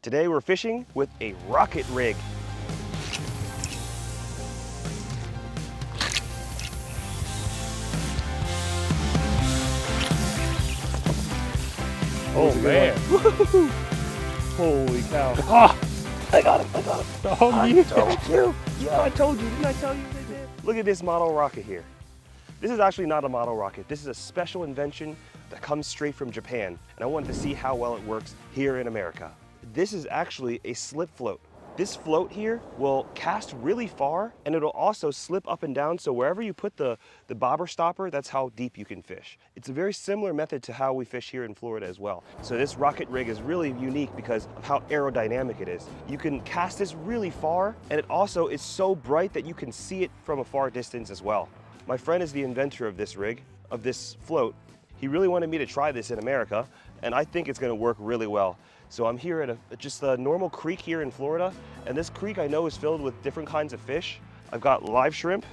Today we're fishing with a rocket rig. Oh man. Holy cow. Oh, I got him, I got him. Oh, I told you. Yeah, I told you. Didn't I tell you they did? Look at this model rocket here. This is actually not a model rocket. This is a special invention that comes straight from Japan. And I wanted to see how well it works here in America. This is actually a slip float. This float here will cast really far, and it'll also slip up and down, so wherever you put the bobber stopper, that's how deep you can fish. It's a very similar method to how we fish here in Florida as well. So this rocket rig is really unique because of how aerodynamic it is. You can cast this really far, and it also is so bright that you can see it from a far distance as well. My friend is the inventor of this rig, of this float. He really wanted me to try this in America, and I think it's gonna work really well. So I'm here at just a normal creek here in Florida, and this creek I know is filled with different kinds of fish. I've got live shrimp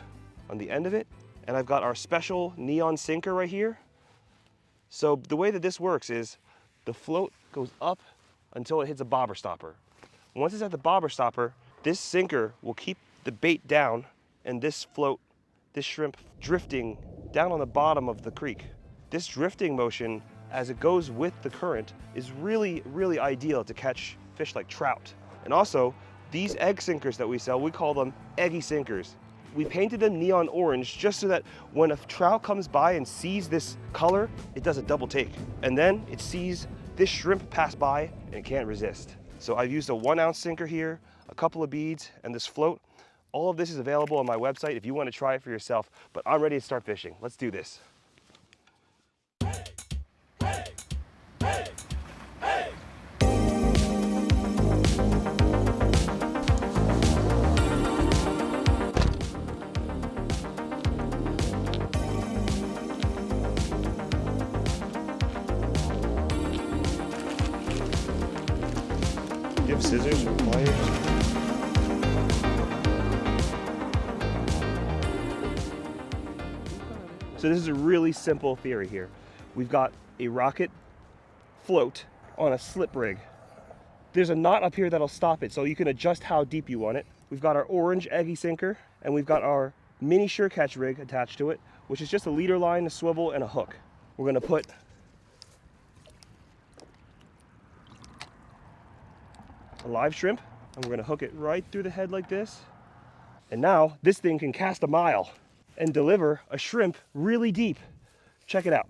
on the end of it, and I've got our special neon sinker right here. So the way that this works is the float goes up until it hits a bobber stopper. Once it's at the bobber stopper, this sinker will keep the bait down, and this float, this shrimp drifting down on the bottom of the creek. This drifting motion, as it goes with the current, is really, really ideal to catch fish like trout. And also, these egg sinkers that we sell, we call them eggy sinkers. We painted them neon orange just so that when a trout comes by and sees this color, it does a double take. And then it sees this shrimp pass by and it can't resist. So I've used a 1 ounce sinker here, a couple of beads, and this float. All of this is available on my website if you want to try it for yourself, but I'm ready to start fishing. Let's do this. Do you have scissors or pliers? So this is a really simple theory here. We've got a rocket float on a slip rig. There's a knot up here that'll stop it, so you can adjust how deep you want it. We've got our orange eggy sinker, and we've got our mini sure catch rig attached to it, which is just a leader line, a swivel, and a hook. We're gonna put a live shrimp, and we're gonna hook it right through the head like this. And now this thing can cast a mile and deliver a shrimp really deep. Check it out.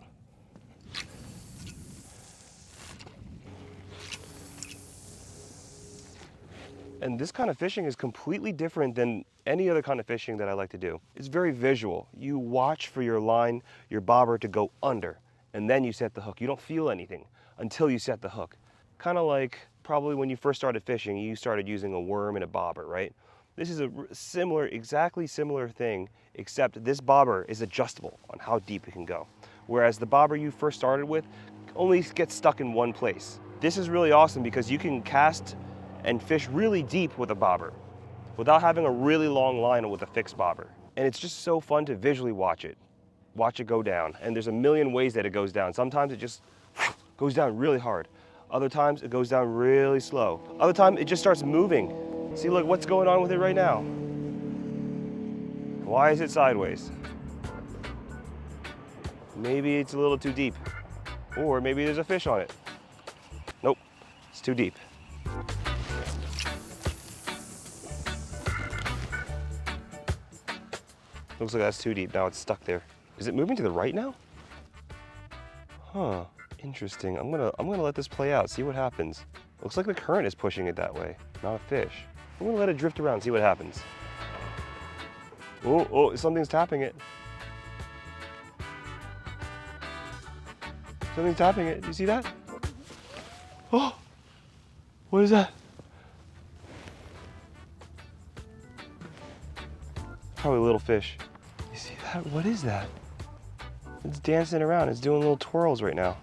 And this kind of fishing is completely different than any other kind of fishing that I like to do. It's very visual. You watch for your line, your bobber to go under, and then you set the hook. You don't feel anything until you set the hook. Kind of like probably when you first started fishing, you started using a worm and a bobber, right? This is a similar, exactly similar thing, except this bobber is adjustable on how deep it can go. Whereas the bobber you first started with only gets stuck in one place. This is really awesome because you can cast and fish really deep with a bobber without having a really long line with a fixed bobber. And it's just so fun to visually watch it go down. And there's a million ways that it goes down. Sometimes it just goes down really hard. Other times it goes down really slow. Other times it just starts moving. See, look what's going on with it right now. Why is it sideways? Maybe it's a little too deep. Or maybe there's a fish on it. Nope, it's too deep. Looks like that's too deep. Now it's stuck there. Is it moving to the right now? Huh, interesting. I'm gonna let this play out, see what happens. Looks like the current is pushing it that way, not a fish. I'm gonna let it drift around, see what happens. Oh, something's tapping it. Something's tapping it. You see that? Oh, what is that? Probably a little fish. You see that? What is that? It's dancing around. It's doing little twirls right now.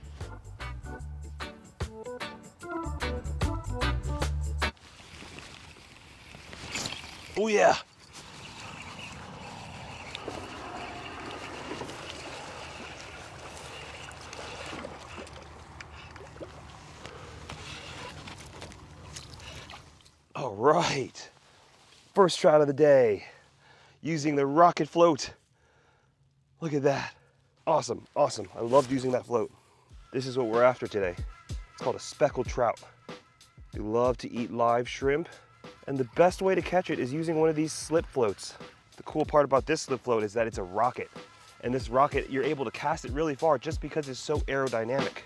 Oh yeah. All right, first trout of the day, using the rocket float. Look at that. Awesome, awesome. I loved using that float. This is what we're after today. It's called a speckled trout. We love to eat live shrimp, and the best way to catch it is using one of these slip floats. The cool part about this slip float is that it's a rocket. And this rocket, you're able to cast it really far just because it's so aerodynamic.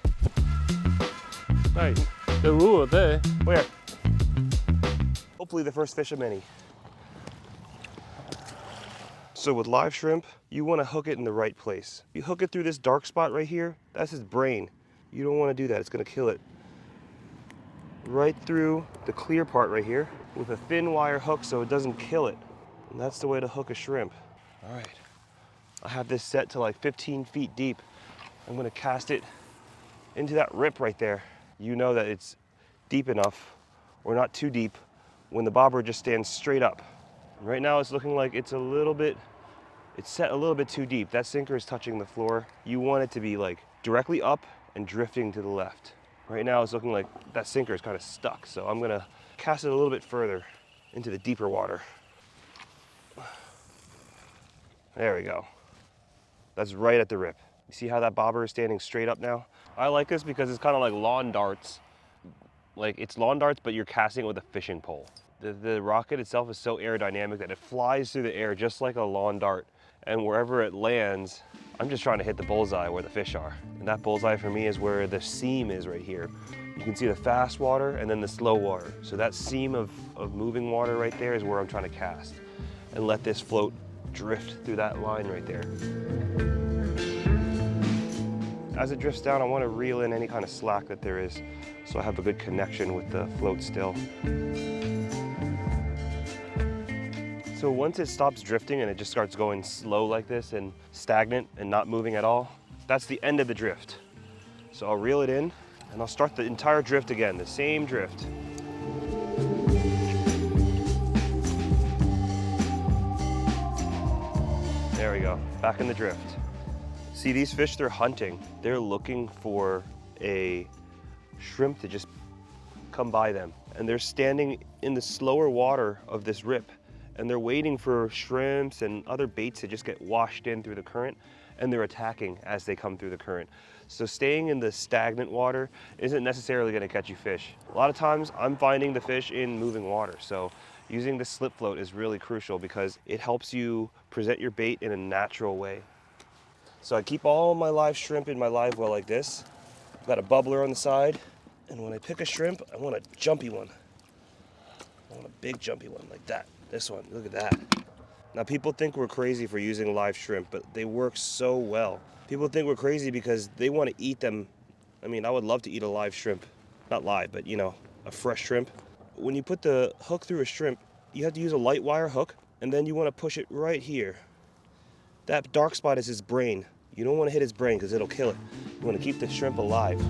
Right, the rule there. Where? Hopefully the first fish of many. So with live shrimp, you want to hook it in the right place. You hook it through this dark spot right here, that's his brain. You don't want to do that, it's going to kill it. Right through the clear part right here with a thin wire hook so it doesn't kill it. And that's the way to hook a shrimp. All right, I have this set to like 15 feet deep. I'm going to cast it into that rip right there. You know that it's deep enough or not too deep when the bobber just stands straight up. Right now it's looking like it's set a little bit too deep. That sinker is touching the floor. You want it to be like directly up and drifting to the left. Right now it's looking like that sinker is kind of stuck. So I'm gonna cast it a little bit further into the deeper water. There we go. That's right at the rip. You see how that bobber is standing straight up now? I like this because it's kind of like lawn darts. Like it's lawn darts, but you're casting it with a fishing pole. The rocket itself is so aerodynamic that it flies through the air just like a lawn dart. And wherever it lands, I'm just trying to hit the bullseye where the fish are. And that bullseye for me is where the seam is right here. You can see the fast water and then the slow water. So that seam of moving water right there is where I'm trying to cast. And let this float drift through that line right there. As it drifts down, I want to reel in any kind of slack that there is so I have a good connection with the float still. So once it stops drifting and it just starts going slow like this and stagnant and not moving at all, that's the end of the drift. So I'll reel it in and I'll start the entire drift again, the same drift. There we go, back in the drift. See, these fish, they're hunting. They're looking for a shrimp to just come by them. And they're standing in the slower water of this rip. And they're waiting for shrimps and other baits to just get washed in through the current, and they're attacking as they come through the current. So staying in the stagnant water isn't necessarily going to catch you fish. A lot of times I'm finding the fish in moving water. So using the slip float is really crucial because it helps you present your bait in a natural way. So I keep all my live shrimp in my live well like this. I've got a bubbler on the side, and when I pick a shrimp, I want a jumpy one. I want a big jumpy one like that. This one, look at that. Now people think we're crazy for using live shrimp, but they work so well. People think we're crazy because they want to eat them. I mean, I would love to eat a live shrimp. Not live, but you know, a fresh shrimp. When you put the hook through a shrimp, you have to use a light wire hook, and then you want to push it right here. That dark spot is his brain. You don't want to hit his brain because it'll kill it. You want to keep the shrimp alive.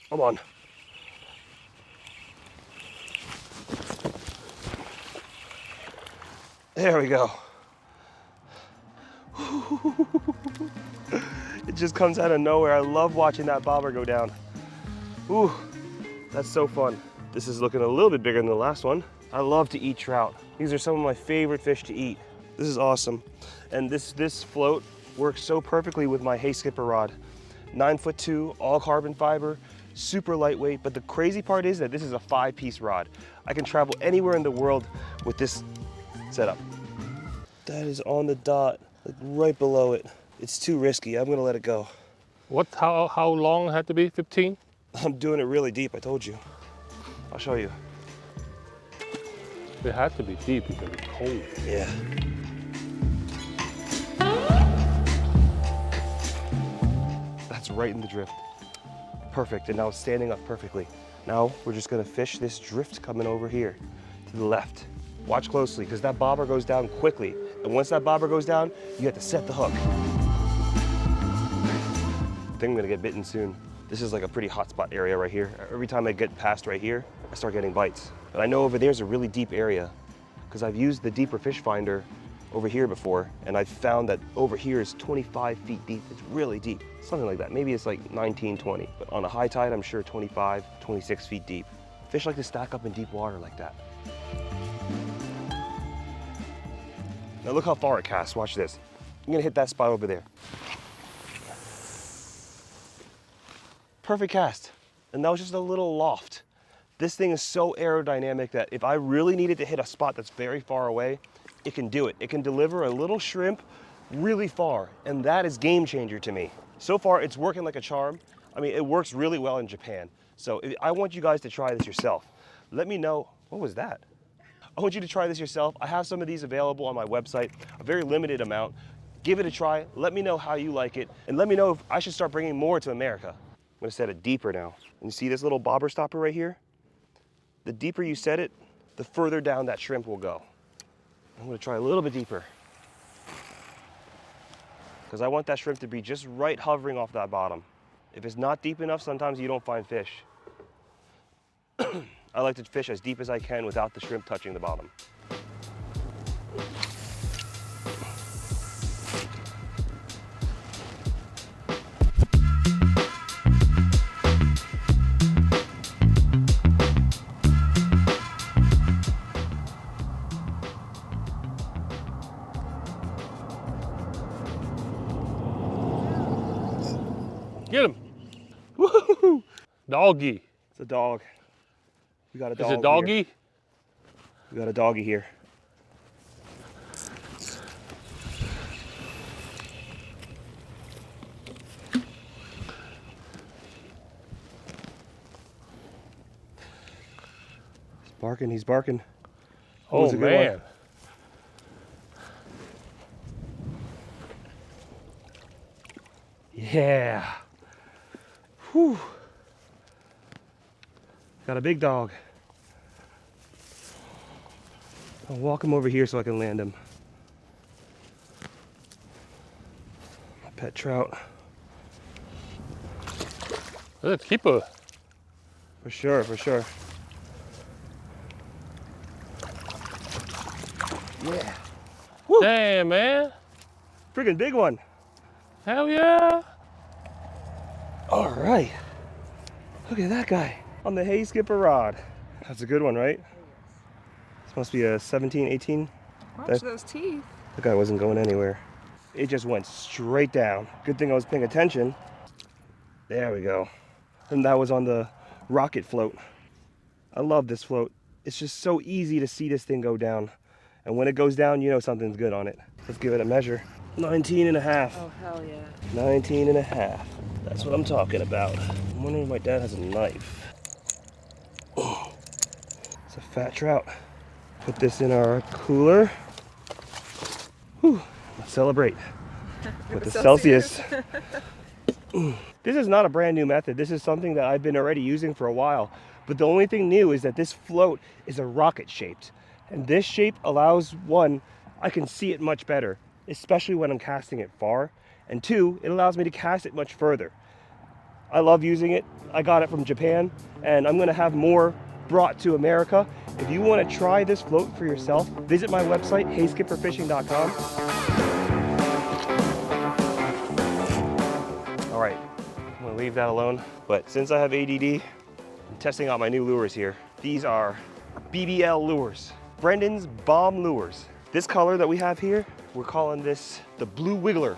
Come on. There we go. It just comes out of nowhere. I love watching that bobber go down. Ooh, that's so fun. This is looking a little bit bigger than the last one. I love to eat trout. These are some of my favorite fish to eat. This is awesome. And this float works so perfectly with my HeySkipper rod. 9'2", all carbon fiber, super lightweight. But the crazy part is that this is a 5-piece rod. I can travel anywhere in the world with this setup. That is on the dot, like right below it. It's too risky. I'm gonna let it go. How long had to be? 15? I'm doing it really deep, I told you. I'll show you. It had to be deep because it's cold. Yeah. That's right in the drift. Perfect, and now it's standing up perfectly. Now we're just gonna fish this drift coming over here to the left. Watch closely, because that bobber goes down quickly. And once that bobber goes down, you have to set the hook. I think I'm gonna get bitten soon. This is like a pretty hot spot area right here. Every time I get past right here, I start getting bites. But I know over there's a really deep area because I've used the deeper fish finder over here before, and I found that over here is 25 feet deep. It's really deep, something like that. Maybe it's like 19, 20, but on a high tide, I'm sure 25, 26 feet deep. Fish like to stack up in deep water like that. Now look how far it casts, watch this. I'm gonna hit that spot over there. Perfect cast, and that was just a little loft. This thing is so aerodynamic that if I really needed to hit a spot that's very far away, it can do it. It can deliver a little shrimp really far, and that is game changer to me. So far, it's working like a charm. I mean, it works really well in Japan. So I want you guys to try this yourself. Let me know, what was that? I want you to try this yourself. I have some of these available on my website, a very limited amount. Give it a try, let me know how you like it, and let me know if I should start bringing more to America. I'm gonna set it deeper now. And you see this little bobber stopper right here? The deeper you set it, the further down that shrimp will go. I'm gonna try a little bit deeper, because I want that shrimp to be just right hovering off that bottom. If it's not deep enough, sometimes you don't find fish. I like to fish as deep as I can without the shrimp touching the bottom. Get him. Woohoo! Doggy. It's a dog. We got a dog. Is it doggy? Here. We got a doggy here. He's barking, he's barking. Oh, man. Yeah. Whew. Got a big dog. I'll walk him over here so I can land him. My pet trout. That's a keeper. For sure, for sure. Yeah. Woo. Damn, man. Freaking big one. Hell yeah. All right. Look at that guy on the Hey Skipper rod. That's a good one, right? This must be a 17, 18. Watch those teeth. That guy wasn't going anywhere. It just went straight down. Good thing I was paying attention. There we go. And that was on the rocket float. I love this float. It's just so easy to see this thing go down. And when it goes down, you know something's good on it. Let's give it a measure. 19 and a half. Oh, hell yeah. 19 and a half. That's what I'm talking about. I'm wondering if my dad has a knife. Oh, it's a fat trout. Put this in our cooler. Whew. Let's celebrate with the Celsius. This is not a brand new method. This is something that I've been already using for a while. But the only thing new is that this float is a rocket shaped. And this shape allows, one, I can see it much better, especially when I'm casting it far. And two, it allows me to cast it much further. I love using it. I got it from Japan, and I'm gonna have more brought to America. If you wanna try this float for yourself, visit my website, HeySkipperOfficial.com. All right, I'm gonna leave that alone. But since I have ADD, I'm testing out my new lures here. These are BBL lures, Brendon's Bomb Lures. This color that we have here, we're calling this the Blue Wiggler.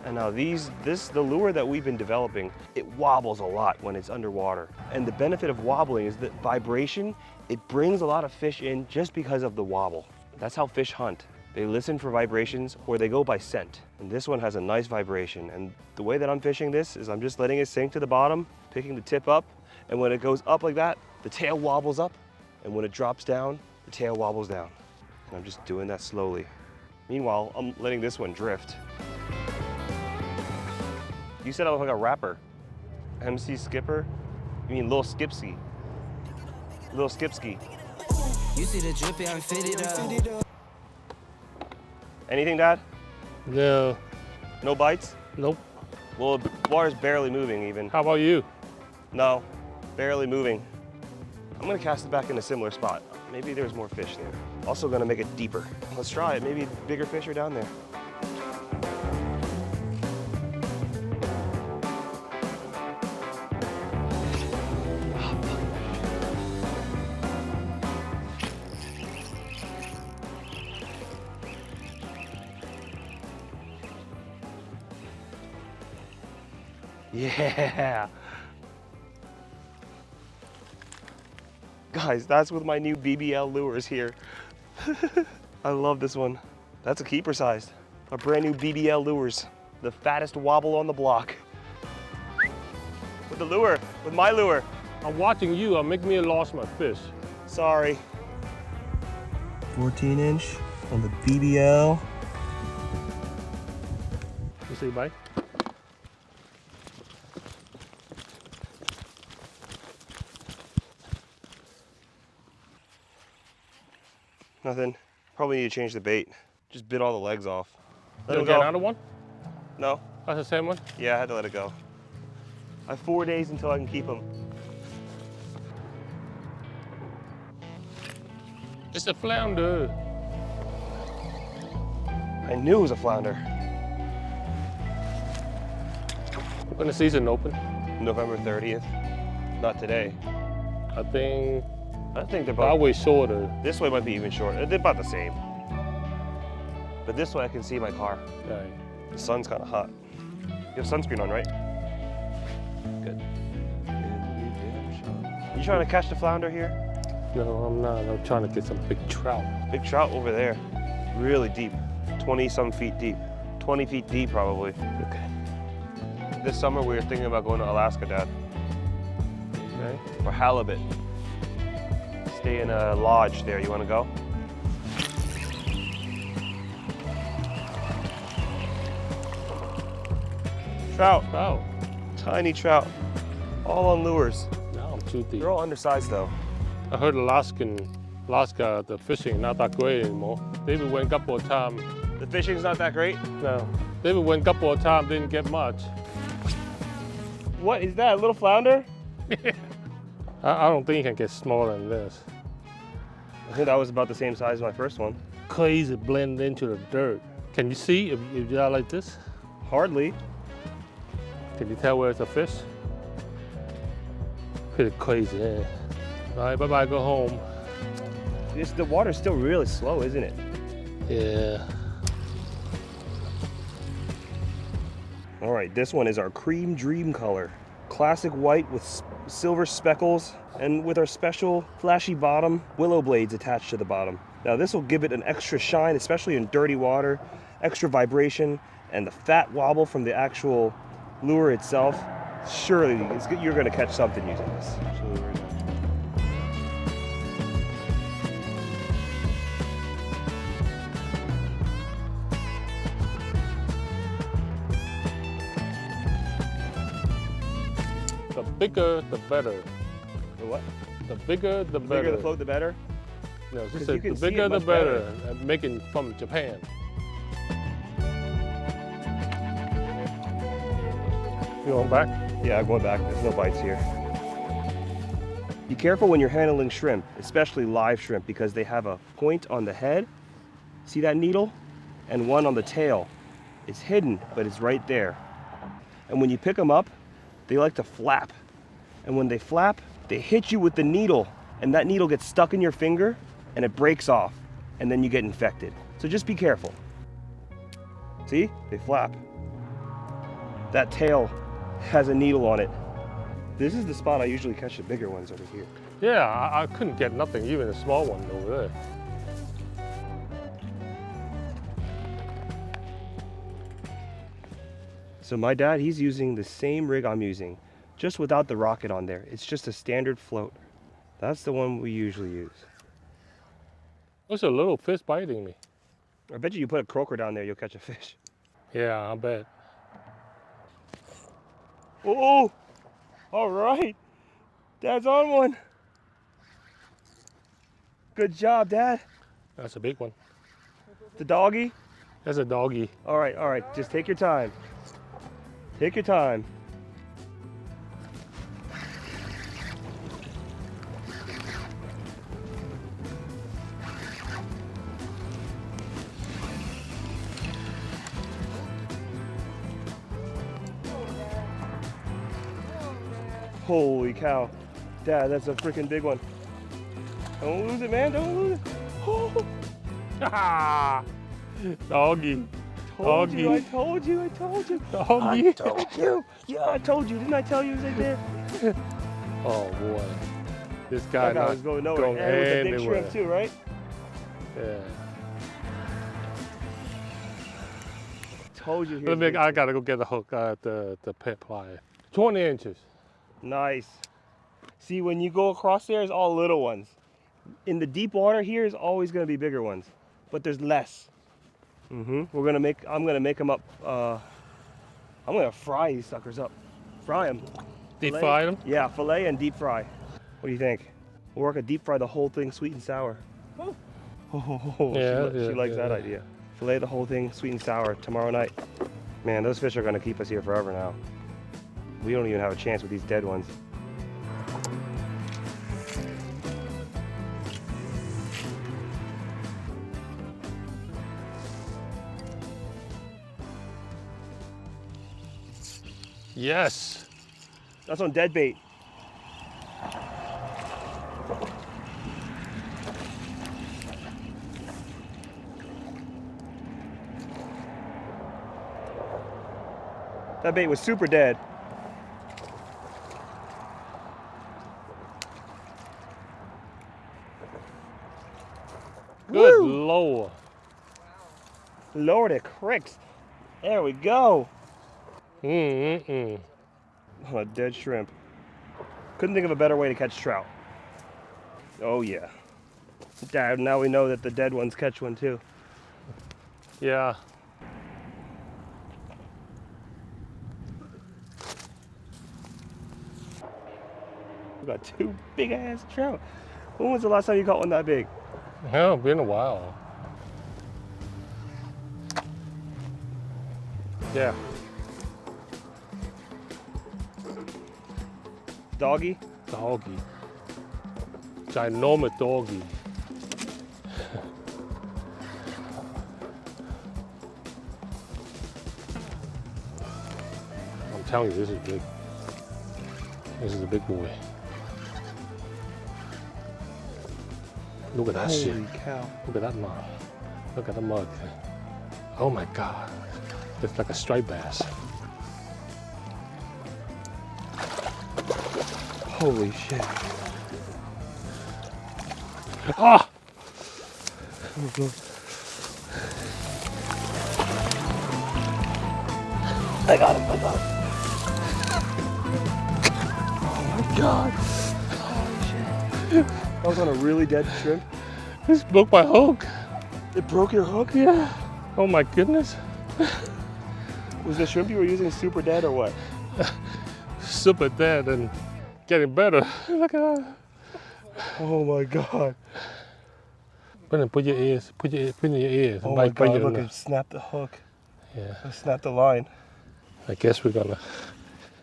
And now the lure that we've been developing, it wobbles a lot when it's underwater. And the benefit of wobbling is that vibration, it brings a lot of fish in just because of the wobble. That's how fish hunt. They listen for vibrations or they go by scent. And this one has a nice vibration. And the way that I'm fishing this is I'm just letting it sink to the bottom, picking the tip up. And when it goes up like that, the tail wobbles up. And when it drops down, the tail wobbles down. And I'm just doing that slowly. Meanwhile, I'm letting this one drift. You said I look like a rapper. MC Skipper? You mean Lil Skipsky? Lil Skipsky. You see the drippy, I'm fitted up. Anything, Dad? No. No bites? Nope. Well, the water's barely moving even. How about you? No, barely moving. I'm gonna cast it back in a similar spot. Maybe there's more fish there. Also gonna make it deeper. Let's try it. Maybe bigger fish are down there. Yeah. Guys, that's with my new BBL lures here. I love this one. That's a keeper sized. Our brand new BBL lures. The fattest wobble on the block. With the lure, with my lure. I'm watching you. I'm making me lost my fish. Sorry. 14-inch on the BBL. You see, bite? Nothing. Probably need to change the bait. Just bit all the legs off. Let Did it you get go. another one? No. That's the same one? Yeah, I had to let it go. I have 4 days until I can keep them. It's a flounder. I knew it was a flounder. When the season open? November 30th. Not today. I think they're both. probably shorter. This way might be even shorter. They're about the same. But this way I can see my car. Right. The sun's kind of hot. You have sunscreen on, right? Good. You trying to catch the flounder here? No, I'm not. I'm trying to get some big trout. Big trout over there. Really deep. 20-some feet deep. 20 feet deep, probably. Okay. This summer we were thinking about going to Alaska, Dad. Okay. For halibut. Stay in a lodge there. You want to go? Trout. Trout. Tiny trout. All on lures. Now I'm too deep. They're all undersized though. I heard Alaska, the fishing not that great anymore. David went a couple of times. The fishing's not that great. No. David went a couple of times, didn't get much. What is that? A little flounder? I don't think you can get smaller than this. I think that was about the same size as my first one. Crazy blend into the dirt. Can you see if you do that like this? Hardly. Can you tell where it's a fish? Pretty crazy, yeah. All right, bye-bye, go home. The water's still really slow, isn't it? Yeah. All right, this one is our cream dream color. Classic white with silver speckles and with our special flashy bottom, willow blades attached to the bottom. Now this will give it an extra shine, especially in dirty water, extra vibration, and the fat wobble from the actual lure itself. Surely you're gonna catch something using this. Absolutely right now. The bigger, the better. The what? The bigger, the The better. bigger the float, the better? No, she 'Cause said you can the see it bigger, the much better. better. And making from Japan. You going back? Yeah, I'm going back. There's no bites here. Be careful when you're handling shrimp, especially live shrimp, because they have a point on the head. See that needle? And one on the tail. It's hidden, but it's right there. And when you pick them up, they like to flap. And when they flap, they hit you with the needle, and that needle gets stuck in your finger, and it breaks off, and then you get infected. So just be careful. See? They flap. That tail has a needle on it. This is the spot I usually catch the bigger ones over here. Yeah, I couldn't get nothing, even a small one over there. So my dad, he's using the same rig I'm using, just without the rocket on there. It's just a standard float. That's the one we usually use. There's a little fish biting me. I bet you put a croaker down there, you'll catch a fish. Yeah, I bet. Oh, all right. Dad's on one. Good job, Dad. That's a big one. The doggy? That's a doggy. All right, just take your time. Take your time. Holy cow. Dad, that's a freaking big one. Don't lose it, man. Don't lose it. Oh, Doggy. told you, Doggy. I told you, I told you. Doggy. I told you. Yeah, I told you. Didn't I tell you he was right there? Oh boy. This guy That guy not was going nowhere. going And with a big anywhere. shrimp too, right? Yeah. Told you he Let was me, big. I gotta go get the hook, the pet plier. 20 inches. Nice. See, when you go across there, it's all little ones. In the deep water here is always going to be bigger ones, but there's less. I'm gonna make them up. I'm gonna fry these suckers up. Fry them. Deep fry them? Yeah, fillet and deep fry. What do you think? We'll work a deep fry the whole thing, sweet and sour. Oh, Yeah, she likes that idea. Fillet the whole thing, sweet and sour tomorrow night. Man, those fish are gonna keep us here forever now. We don't even have a chance with these dead ones. Yes. That's on dead bait. That bait was super dead. Good Woo! Lord. Lord, it cricks. There we go. Mm-mm-mm. On a dead shrimp. Couldn't think of a better way to catch trout. Oh yeah. Dad, now we know that the dead ones catch one too. Yeah. We got two big ass trout. When was the last time you caught one that big? Yeah, been a while. Yeah. Doggy? Doggy. Ginormous doggy. I'm telling you, this is big. This is a big boy. Look at that shit. Holy cow. Look at that mug. Look at the mug. Oh my God. It's like a striped bass. Holy shit. Ah! I got him, I got him. Oh my God. Holy shit. That was on a really dead shrimp. This broke my hook. It broke your hook? Yeah. Oh my goodness. Was the shrimp you were using super dead or what? Super dead and getting better. Look at that. Oh my God. Brendon, put your ears, put in your ears. Oh my God, your look, nose. it snapped the hook. Yeah. It snapped the line. I guess we're gonna,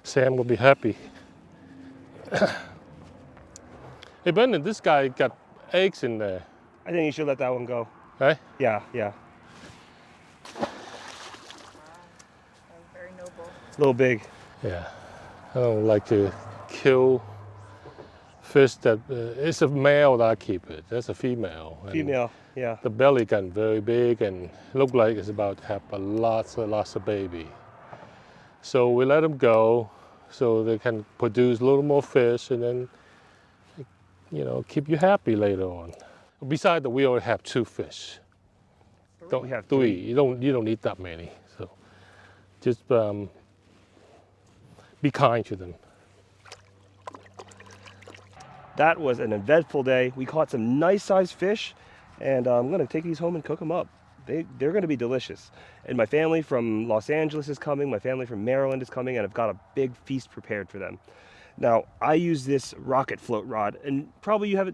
Sam will be happy. Hey Brendon, this guy got eggs in there. I think you should let that one go. Right? Yeah, yeah. Very noble. A little big. Yeah. I don't like to kill fish that, it's a male that I keep it. That's a female. And Female, yeah. the belly got very big and look like it's about to have lots of baby. So we let them go so they can produce a little more fish and then, you know, keep you happy later on. Besides that, we only have 2 fish. We have three. three. You don't need that many. So just be kind to them. That was an eventful day. We caught some nice sized fish, and I'm gonna take these home and cook them up. They're gonna be delicious. And my family from Los Angeles is coming, my family from Maryland is coming, and I've got a big feast prepared for them. Now, I use this rocket float rod, and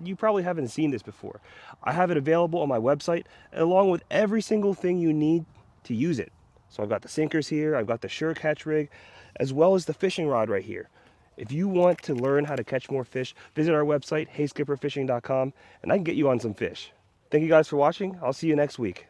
you probably haven't seen this before. I have it available on my website, along with every single thing you need to use it. So I've got the sinkers here, I've got the Sure Catch rig, as well as the fishing rod right here. If you want to learn how to catch more fish, visit our website, HeySkipperOfficial.com, and I can get you on some fish. Thank you guys for watching. I'll see you next week.